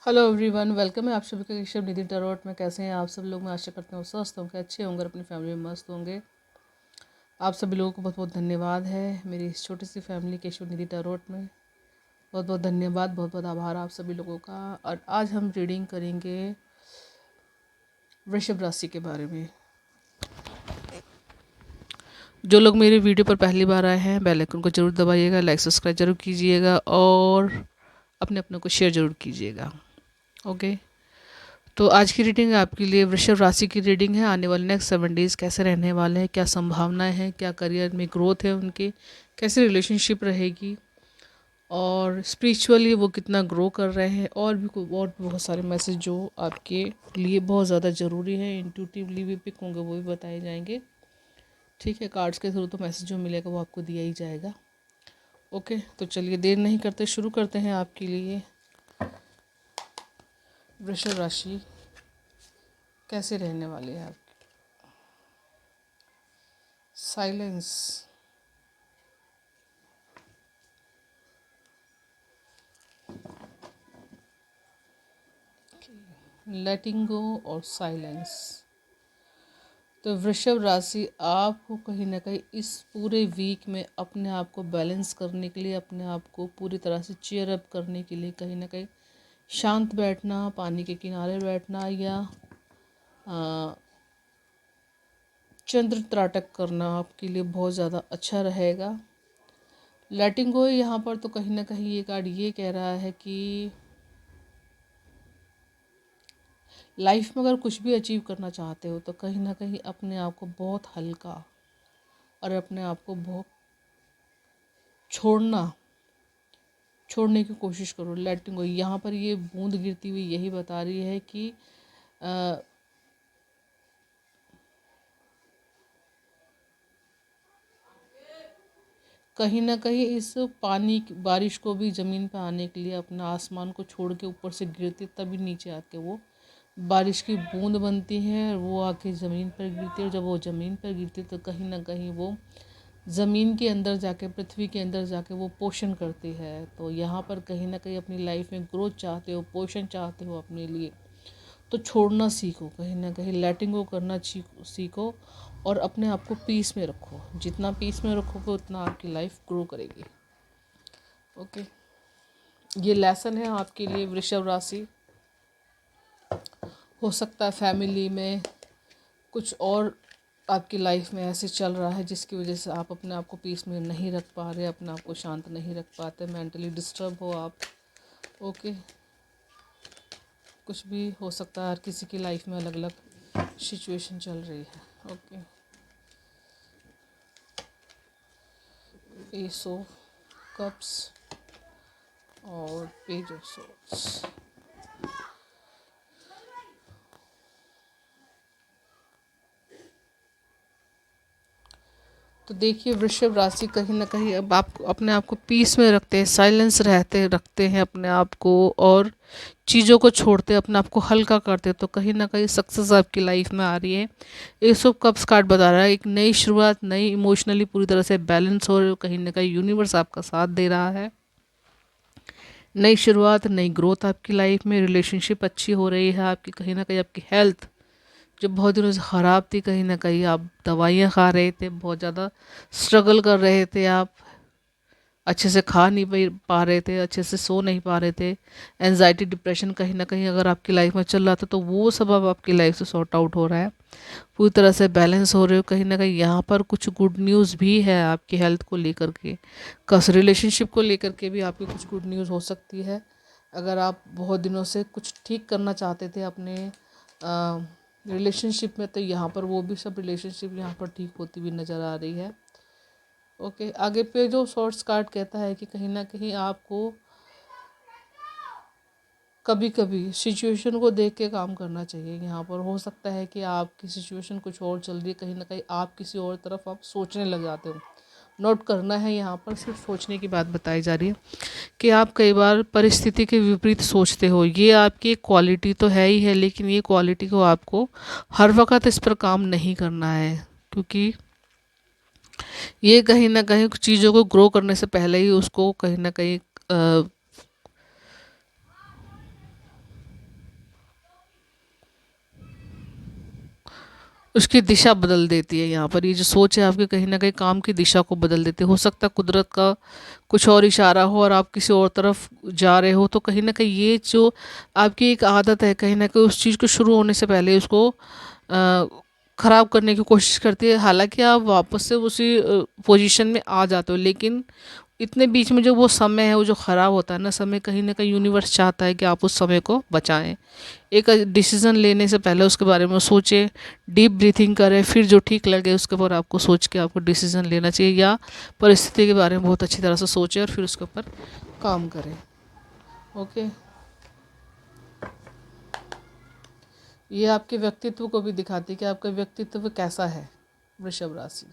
Hello everyone, welcome है आप सभी का ऋषभ निधि टैरोट में। कैसे हैं आप सब लोग? मैं आशा करता हूँ स्वस्थ होंगे, अच्छे होंगे, अपनी फैमिली में मस्त होंगे। आप सभी लोगों को बहुत बहुत धन्यवाद है मेरी इस छोटी सी फैमिली केशव निधि टैरोट में। बहुत बहुत धन्यवाद, बहुत बहुत आभार आप सभी लोगों का। और आज हम रीडिंग करेंगे वृषभ राशि के बारे में। जो लोग मेरे वीडियो पर पहली बार आए हैं, बेल आइकन को जरूर दबाइएगा, लाइक सब्सक्राइब जरूर कीजिएगा और अपने अपनों को शेयर जरूर कीजिएगा। ओके, तो आज की रीडिंग आपके लिए वृषभ राशि की रीडिंग है। आने वाले नेक्स्ट 7 डेज़ कैसे रहने वाले हैं, क्या संभावनाएं हैं, क्या करियर में ग्रोथ है उनके, कैसे रिलेशनशिप रहेगी और स्पिरिचुअली वो कितना ग्रो कर रहे हैं, और बहुत सारे मैसेज जो आपके लिए बहुत ज़्यादा ज़रूरी है, इंट्यूटिवली भी पिक होंगे, वो भी बताए जाएंगे। ठीक है, कार्ड्स के थ्रू तो मैसेज जो मिलेगा वो आपको दिया ही जाएगा। ओके, तो चलिए देर नहीं करते, शुरू करते हैं आपके लिए वृषभ राशि कैसे रहने वाली है आपकी। साइलेंस, लेटिंग गो और साइलेंस। तो वृषभ राशि, आपको कहीं ना कहीं इस पूरे वीक में अपने आप को बैलेंस करने के लिए, अपने आप को पूरी तरह से चीयर अप करने के लिए कहीं ना कहीं शांत बैठना, पानी के किनारे बैठना या चंद्र त्राटक करना आपके लिए बहुत ज़्यादा अच्छा रहेगा। लेटिंग गो यहाँ पर तो कहीं ना कहीं ये कार्ड ये कह रहा है कि लाइफ में अगर कुछ भी अचीव करना चाहते हो तो कहीं ना कहीं अपने आप को बहुत हल्का और अपने आप को बहुत छोड़ने की कोशिश करो। लेटिंग गो, यहाँ पर ये बूंद गिरती हुई यही बता रही है कि आ, कहीं ना कहीं इस पानी बारिश को भी ज़मीन पर आने के लिए अपना आसमान को छोड़ के ऊपर से गिरती, तभी नीचे आके वो बारिश की बूंद बनती है, वो आके ज़मीन पर गिरती है। और जब वो ज़मीन पर गिरती है तो कहीं ना कहीं वो ज़मीन के अंदर जाके, पृथ्वी के अंदर जाके वो पोषण करती है। तो यहाँ पर कहीं ना कहीं अपनी लाइफ में ग्रोथ चाहते हो, पोषण चाहते हो अपने लिए, तो छोड़ना सीखो, कहीं ना कहीं लेटिंग गो करना सीखो और अपने आप को पीस में रखो। जितना पीस में रखोगे उतना आपकी लाइफ ग्रो करेगी। ओके, ये लेसन है आपके लिए वृषभ राशि। हो सकता है फैमिली में कुछ और आपकी लाइफ में ऐसे चल रहा है जिसकी वजह से आप अपने आप को पीस में नहीं रख पा रहे, अपने आप को शांत नहीं रख पाते, मेंटली डिस्टर्ब हो आप। ओके, कुछ भी हो सकता है, हर किसी की लाइफ में अलग अलग सिचुएशन चल रही है। ओके, एस ऑफ कप्स और पेज ऑफ सोर्ड्स। तो देखिए वृषभ राशि कहीं ना कहीं अब आप अपने आप को पीस में रखते हैं, साइलेंस रखते हैं अपने आप को, और चीज़ों को छोड़ते अपने आप को हल्का करते, तो कहीं ना कहीं सक्सेस आपकी लाइफ में आ रही है। एस ऑफ कप्स कार्ड बता रहा है एक नई शुरुआत, नई इमोशनली पूरी तरह से बैलेंस हो रहे हो, कहीं ना कहीं यूनिवर्स आपका साथ दे रहा है। नई शुरुआत, नई ग्रोथ आपकी लाइफ में, रिलेशनशिप अच्छी हो रही है आपकी, कहीं ना कहीं आपकी हेल्थ जो बहुत दिनों से ख़राब थी, कहीं ना कहीं आप दवाइयाँ खा रहे थे, बहुत ज़्यादा स्ट्रगल कर रहे थे आप, अच्छे से खा नहीं पा रहे थे, अच्छे से सो नहीं पा रहे थे, एनजाइटी डिप्रेशन कहीं ना कहीं अगर आपकी लाइफ में चल रहा था तो वो सब अब आपकी लाइफ से सॉर्ट आउट हो रहा है, पूरी तरह से बैलेंस हो रहे हो। कहीं ना कहीं यहाँ पर कुछ गुड न्यूज़ भी है आपकी हेल्थ को लेकर के, कस रिलेशनशिप को लेकर के भी आपकी कुछ गुड न्यूज़ हो सकती है। अगर आप बहुत दिनों से कुछ ठीक करना चाहते थे अपने रिलेशनशिप में, तो यहाँ पर वो भी सब रिलेशनशिप यहाँ पर ठीक होती हुई नज़र आ रही है। ओके, आगे पे जो शॉर्ट्स कार्ड कहता है कि कहीं ना कहीं आपको कभी कभी सिचुएशन को देख के काम करना चाहिए। यहाँ पर हो सकता है कि आपकी सिचुएशन कुछ और चल रही है, कहीं ना कहीं आप किसी और तरफ आप सोचने लग जाते हो। नोट करना है, यहाँ पर सिर्फ सोचने की बात बताई जा रही है कि आप कई बार परिस्थिति के विपरीत सोचते हो। ये आपकी एक क्वालिटी तो है ही है, लेकिन ये क्वालिटी को आपको हर वक्त इस पर काम नहीं करना है, क्योंकि ये कहीं ना कहीं चीज़ों को ग्रो करने से पहले ही उसको कहीं ना कहीं उसकी दिशा बदल देती है। यहाँ पर ये जो सोच है आपकी कहीं ना कहीं काम की दिशा को बदल देती है। हो सकता है कुदरत का कुछ और इशारा हो और आप किसी और तरफ जा रहे हो, तो कहीं ना कहीं ये जो आपकी एक आदत है कहीं ना कहीं उस चीज़ को शुरू होने से पहले उसको ख़राब करने की कोशिश करती है। हालांकि आप वापस से उसी पोजीशन में आ जाते हो, लेकिन इतने बीच में जो वो समय है वो जो ख़राब होता है कहीं ना कहीं यूनिवर्स चाहता है कि आप उस समय को बचाएं। एक डिसीज़न लेने से पहले उसके बारे में सोचें, डीप ब्रीथिंग करें, फिर जो ठीक लगे उसके ऊपर आपको सोच के आपको डिसीज़न लेना चाहिए, या परिस्थिति के बारे में बहुत अच्छी तरह से सोचें और फिर उसके ऊपर काम करें। ओके, ये आपके व्यक्तित्व को भी दिखाती है कि आपका व्यक्तित्व कैसा है, वृषभ राशि।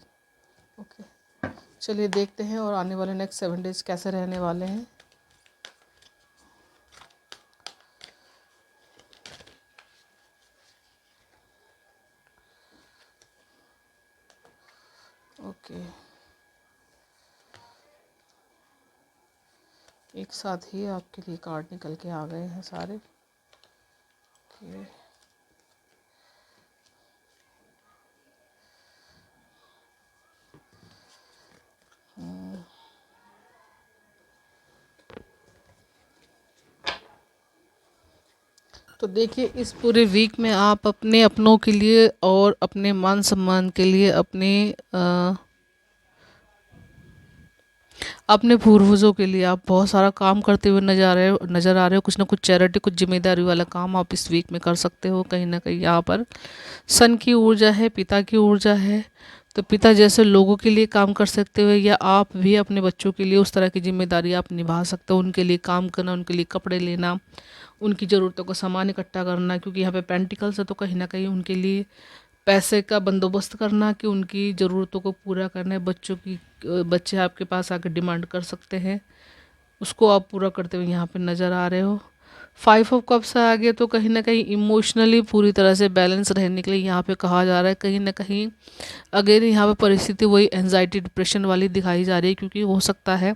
ओके, चलिए देखते हैं और आने वाले नेक्स्ट 7 डेज कैसे रहने वाले हैं। ओके, एक साथ ही आपके लिए कार्ड निकल के आ गए हैं सारे। ओके, तो देखिए इस पूरे वीक में आप अपने अपनों के लिए और अपने मान सम्मान के लिए अपने पूर्वजों के लिए आप बहुत सारा काम करते हुए नज़र आ रहे हो। कुछ ना कुछ चैरिटी, कुछ जिम्मेदारी वाला काम आप इस वीक में कर सकते हो। कहीं ना कहीं यहाँ पर सन की ऊर्जा है, पिता की ऊर्जा है, तो पिता जैसे लोगों के लिए काम कर सकते हो, या आप भी अपने बच्चों के लिए उस तरह की जिम्मेदारी आप निभा सकते हो। उनके लिए काम करना, उनके लिए कपड़े लेना, उनकी ज़रूरतों का सामान इकट्ठा करना, क्योंकि यहाँ पे पेंटिकल्स है तो कहीं ना कहीं उनके लिए पैसे का बंदोबस्त करना कि उनकी ज़रूरतों को पूरा करना है। बच्चे आपके पास आकर डिमांड कर सकते हैं, उसको आप पूरा करते हुए यहाँ पे नज़र आ रहे हो। 5 ऑफ कप्स आ गए तो कहीं ना कहीं इमोशनली पूरी तरह से बैलेंस रहने के लिए यहाँ पे कहा जा रहा है। कहीं ना कहीं अगेन यहाँ पे परिस्थिति वही एंजाइटी डिप्रेशन वाली दिखाई जा रही है, क्योंकि हो सकता है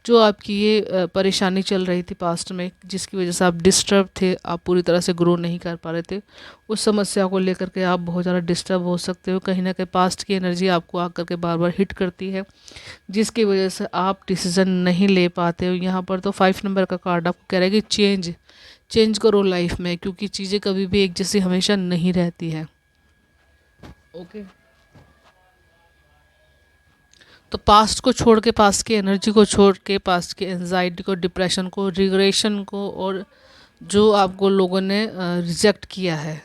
जो आपकी ये परेशानी चल रही थी पास्ट में, जिसकी वजह से आप डिस्टर्ब थे, आप पूरी तरह से ग्रो नहीं कर पा रहे थे, उस समस्या को लेकर के आप बहुत ज़्यादा डिस्टर्ब हो सकते हो। कहीं ना कहीं पास्ट की एनर्जी आपको आकर के बार बार हिट करती है, जिसकी वजह से आप डिसीज़न नहीं ले पाते हो। यहाँ पर तो 5 नंबर का कार्ड आपको कह रहा है कि चेंज करो लाइफ में, क्योंकि चीज़ें कभी भी एक जैसी हमेशा नहीं रहती है। ओके, तो पास्ट को छोड़ के, पास्ट की एनर्जी को छोड़ के, पास्ट की एनजाइटी को, डिप्रेशन को, रिग्रेशन को, और जो आपको लोगों ने रिजेक्ट किया है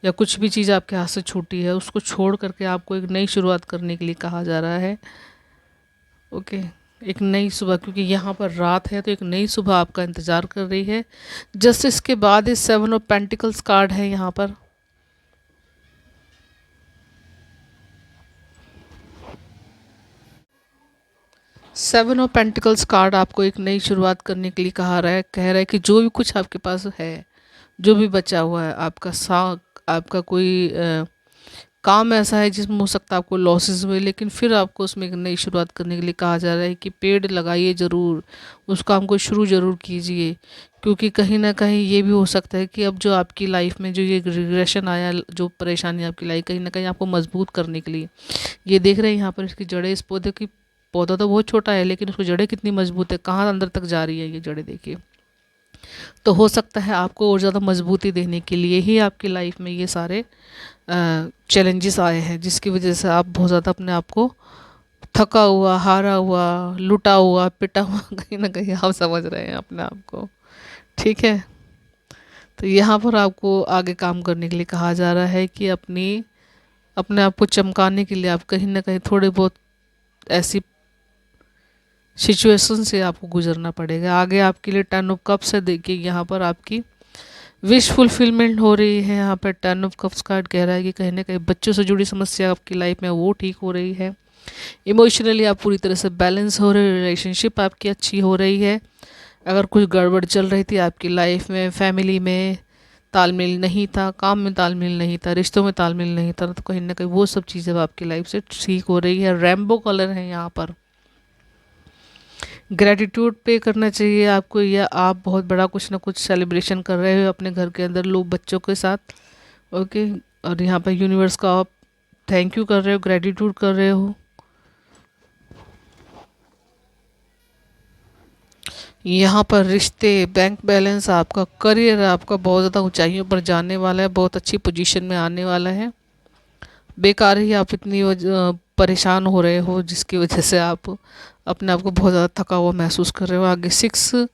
या कुछ भी चीज़ आपके हाथ से छूटी है, उसको छोड़ करके आपको एक नई शुरुआत करने के लिए कहा जा रहा है। ओके, एक नई सुबह, क्योंकि यहाँ पर रात है तो एक नई सुबह आपका इंतज़ार कर रही है। जस्ट इसके बाद इस 7 ऑफ पेंटिकल्स कार्ड है यहाँ पर। 7 ऑफ पेंटिकल्स कार्ड आपको एक नई शुरुआत करने के लिए कह रहा है कि जो भी कुछ आपके पास है, जो भी बचा हुआ है आपका कोई काम ऐसा है जिसमें हो सकता है आपको लॉसेस हुए, लेकिन फिर आपको उसमें एक नई शुरुआत करने के लिए कहा जा रहा है कि पेड़ लगाइए ज़रूर, उस काम को शुरू ज़रूर कीजिए। क्योंकि कहीं ना कहीं ये भी हो सकता है कि अब जो आपकी लाइफ में जो ये रिग्रेशन आया, जो परेशानी आपकी लाई, कहीं ना कहीं आपको मजबूत करने के लिए, ये देख रहे हैं यहाँ पर इसकी जड़ें, इस पौधे की, पौधा तो बहुत छोटा है लेकिन उसकी जड़ें कितनी मजबूत है, कहाँ अंदर तक जा रही है ये जड़ें, देखिए। तो हो सकता है आपको और ज़्यादा मजबूती देने के लिए ही आपकी लाइफ में ये सारे चैलेंजेस आए हैं, जिसकी वजह से आप बहुत ज़्यादा अपने आप को थका हुआ, हारा हुआ, लुटा हुआ, पिटा हुआ कहीं ना कहीं आप समझ रहे हैं अपने आप को। ठीक है, तो यहाँ पर आपको आगे काम करने के लिए कहा जा रहा है कि अपने आप को चमकाने के लिए आप कहीं ना कहीं थोड़े बहुत ऐसी सिचुएशन से आपको गुजरना पड़ेगा। आगे आपके लिए 10 ऑफ कप्स है, देखिए यहाँ पर आपकी विश फुलफिलमेंट हो रही है। यहाँ पर 10 ऑफ कप्स कार्ड कह रहा है कि कहीं ना कहीं बच्चों से जुड़ी समस्या आपकी लाइफ में वो ठीक हो रही है। इमोशनली आप पूरी तरह से बैलेंस हो रहे हो, रिलेशनशिप आपकी अच्छी हो रही है। अगर कुछ गड़बड़ चल रही थी आपकी लाइफ में, फैमिली में तालमेल नहीं था, काम में तालमेल नहीं था, रिश्तों में तालमेल नहीं था, तो कहीं ना कहीं वो सब चीज़ें आपकी लाइफ से ठीक हो रही है। रैम्बो कलर है यहाँ पर। ग्रैटिट्यूड पे करना चाहिए आपको, या आप बहुत बड़ा कुछ ना कुछ सेलिब्रेशन कर रहे हो अपने घर के अंदर लोग बच्चों के साथ। ओके, और यहाँ पर यूनिवर्स का आप थैंक यू कर रहे हो, ग्रेटिट्यूड कर रहे हो। यहाँ पर रिश्ते, बैंक बैलेंस, आपका करियर आपका बहुत ज़्यादा ऊंचाइयों पर जाने वाला है, बहुत अच्छी पोजीशन में आने वाला है। बेकार ही आप इतनी परेशान हो रहे हो जिसकी वजह से आप अपने आप को बहुत ज़्यादा थका हुआ महसूस कर रहे हो। आगे 6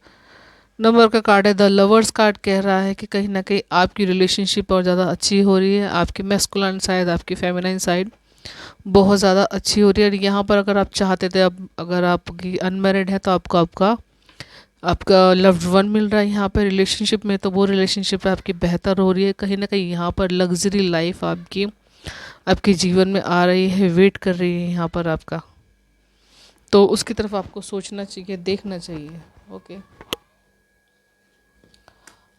नंबर का कार्ड है, द लवर्स कार्ड कह रहा है कि कहीं ना कहीं आपकी रिलेशनशिप और ज़्यादा अच्छी हो रही है। आपकी मैस्कुलाइन साइड, आपकी फेमिनाइन साइड बहुत ज़्यादा अच्छी हो रही है। और यहाँ पर अगर आप चाहते थे, अब अगर आपकी अनमेरिड है तो आपको आपका आपका लव्ड वन मिल रहा है यहाँ पर रिलेशनशिप में, तो वो रिलेशनशिप आपकी बेहतर हो रही है। कहीं ना कहीं यहाँ पर लग्जरी लाइफ आपकी आपके जीवन में आ रही है, वेट कर रही है यहाँ पर आपका, तो उसकी तरफ आपको सोचना चाहिए, देखना चाहिए। ओके।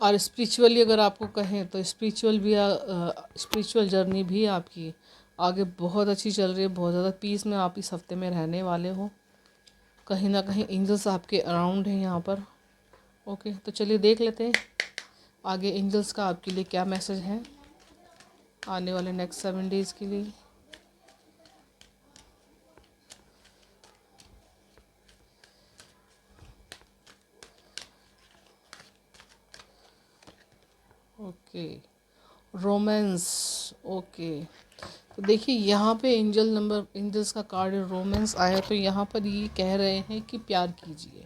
और स्पिरिचुअली अगर आपको कहें तो स्पिरिचुअल जर्नी भी आपकी आगे बहुत अच्छी चल रही है। बहुत ज़्यादा पीस में आप इस हफ्ते में रहने वाले हो। कहीं ना कहीं एंजल्स आपके अराउंड हैं यहाँ पर। ओके, तो चलिए देख लेते हैं आगे एंजल्स का आपके लिए क्या मैसेज है आने वाले नेक्स्ट 7 डेज़ के लिए। Okay, romance. ओके, तो देखिए यहाँ पे एंजल्स का कार्ड रोमांस आया, तो यहाँ पर ये कह रहे हैं कि प्यार कीजिए।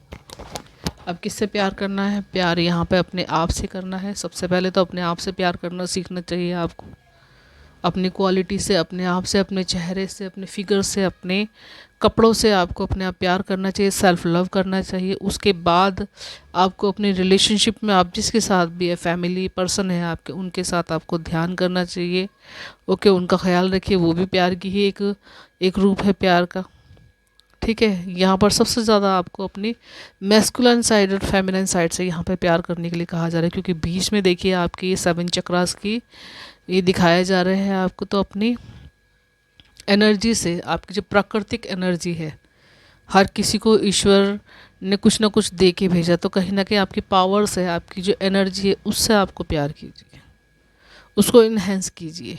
अब किससे प्यार करना है? प्यार यहाँ पे अपने आप से करना है। सबसे पहले तो अपने आप से प्यार करना सीखना चाहिए आपको, अपनी क्वालिटी से, अपने आप से, अपने चेहरे से, अपने फिगर से, अपने कपड़ों से आपको अपने आप प्यार करना चाहिए, सेल्फ लव करना चाहिए। उसके बाद आपको अपनी रिलेशनशिप में, आप जिसके साथ भी है, फैमिली पर्सन है आपके, उनके साथ आपको ध्यान करना चाहिए। ओके, उनका ख्याल रखिए, वो भी प्यार की ही एक रूप है प्यार का। ठीक है, यहाँ पर सबसे ज़्यादा आपको अपनी मैस्कुलिन साइड और फेमिनिन साइड से यहाँ पे प्यार करने के लिए कहा जा रहा है, क्योंकि बीच में देखिए आपकी 7 चक्रास की ये दिखाए जा रहे हैं आपको। तो अपनी एनर्जी से, आपकी जो प्राकृतिक एनर्जी है, हर किसी को ईश्वर ने कुछ ना कुछ दे के भेजा, तो कहीं ना कहीं आपकी पावर से, आपकी जो एनर्जी है, उससे आपको प्यार कीजिए, उसको इन्हेंस कीजिए।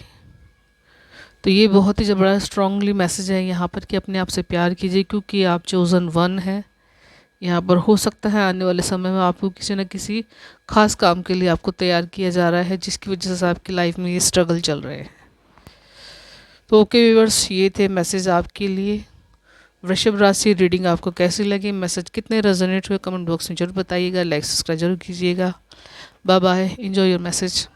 तो ये बहुत ही बड़ा स्ट्रांगली मैसेज है यहाँ पर कि अपने आप से प्यार कीजिए, क्योंकि आप चोज़न वन है। यहाँ पर हो सकता है आने वाले समय में आपको किसी न किसी खास काम के लिए आपको तैयार किया जा रहा है, जिसकी वजह से आपकी लाइफ में ये स्ट्रगल चल रहे हैं। तो ओके व्यूअर्स, ये थे मैसेज आपके लिए। वृषभ राशि रीडिंग आपको कैसी लगी, मैसेज कितने रेजोनेट हुए, कमेंट बॉक्स में जरूर बताइएगा। लाइक सब्सक्राइब जरूर कीजिएगा। Bye bye, enjoy your message.